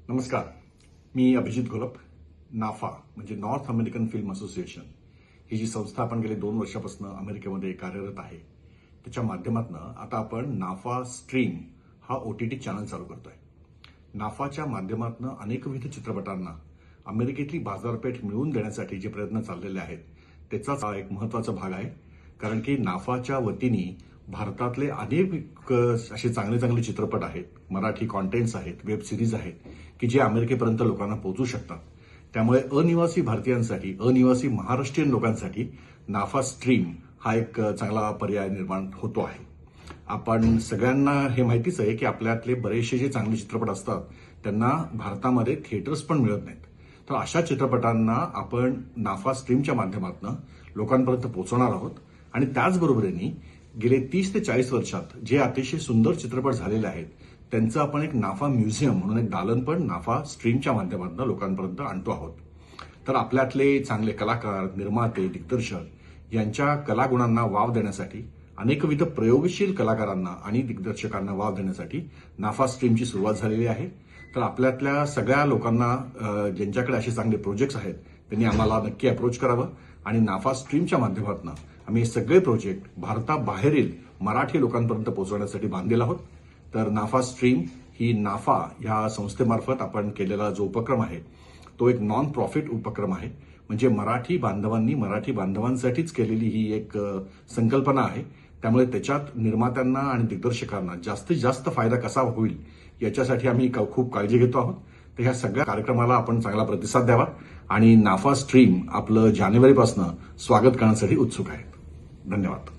नमस्कार, मी अभिजित घोलप. नाफा म्हणजे नॉर्थ अमेरिकन फिल्म असोसिएशन ही जी संस्था आपण गेले 2 वर्षापासून अमेरिकेमध्ये कार्यरत आहे, त्याच्या माध्यमातून आता आपण नाफा स्ट्रीम हा OTT चॅनल चालू करतोय. नाफाच्या माध्यमातून अनेकविध चित्रपटांना अमेरिकेतली बाजारपेठ मिळवून देण्यासाठी जे प्रयत्न चाललेले आहेत त्याचाच हा एक महत्वाचा भाग आहे. कारण की नाफाच्या वतीने भारतातले अनेक असे चांगले चांगले चित्रपट आहेत, मराठी कॉन्टेंट्स आहेत, वेब सिरीज आहेत की जे अमेरिकेपर्यंत लोकांना पोहोचू शकतात. त्यामुळे अनिवासी भारतीयांसाठी, अनिवासी महाराष्ट्रीयन लोकांसाठी नाफा स्ट्रीम हा एक चांगला पर्याय निर्माण होतो आहे. आपण सगळ्यांना हे माहितीच आहे की आपल्यातले बरेचसे जे चांगले चित्रपट असतात त्यांना भारतामध्ये थिएटर्स पण मिळत नाहीत. तर अशा चित्रपटांना आपण नाफा स्ट्रीमच्या माध्यमातून लोकांपर्यंत पोहोचवणार आहोत. आणि त्याचबरोबरीने गेले 30 ते 40 वर्षात जे अतिशय सुंदर चित्रपट झालेले आहेत त्यांचं आपण एक नाफा म्युझियम म्हणून एक दालन पण नाफा स्ट्रीमच्या माध्यमातून लोकांपर्यंत आणतो आहोत. तर आपल्यातले चांगले कलाकार, निर्माते, दिग्दर्शक यांच्या कलागुणांना वाव देण्यासाठी, अनेकविध प्रयोगशील कलाकारांना आणि दिग्दर्शकांना वाव देण्यासाठी नाफा स्ट्रीमची सुरुवात झालेली आहे. तर आपल्यातल्या सगळ्या लोकांना ज्यांच्याकडे असे चांगले प्रोजेक्ट्स आहेत त्यांनी आम्हाला नक्की अप्रोच करावं आणि नाफा स्ट्रीमच्या माध्यमातून आम्ही हे सगळे प्रोजेक्ट भारताबाहेरील मराठी लोकांपर्यंत पोहोचवण्यासाठी बांधलेलो आहोत. तर नाफा स्ट्रीम ही नाफा ह्या संस्थेमार्फत आपण केलेला जो उपक्रम आहे तो एक नॉन प्रॉफिट उपक्रम आहे. म्हणजे मराठी बांधवांसाठीच केलेली ही एक संकल्पना आहे. त्यामुळे त्याच्यात निर्मात्यांना आणि दिग्दर्शकांना जास्तीत जास्त फायदा कसा होईल याच्यासाठी आम्ही खूप काळजी घेतो आहोत. तर ह्या सगळ्या कार्यक्रमाला आपण चांगला प्रतिसाद द्यावा आणि नाफा स्ट्रीम आपलं जानेवारीपासून स्वागत करण्यासाठी उत्सुक आहे. धन्यवाद.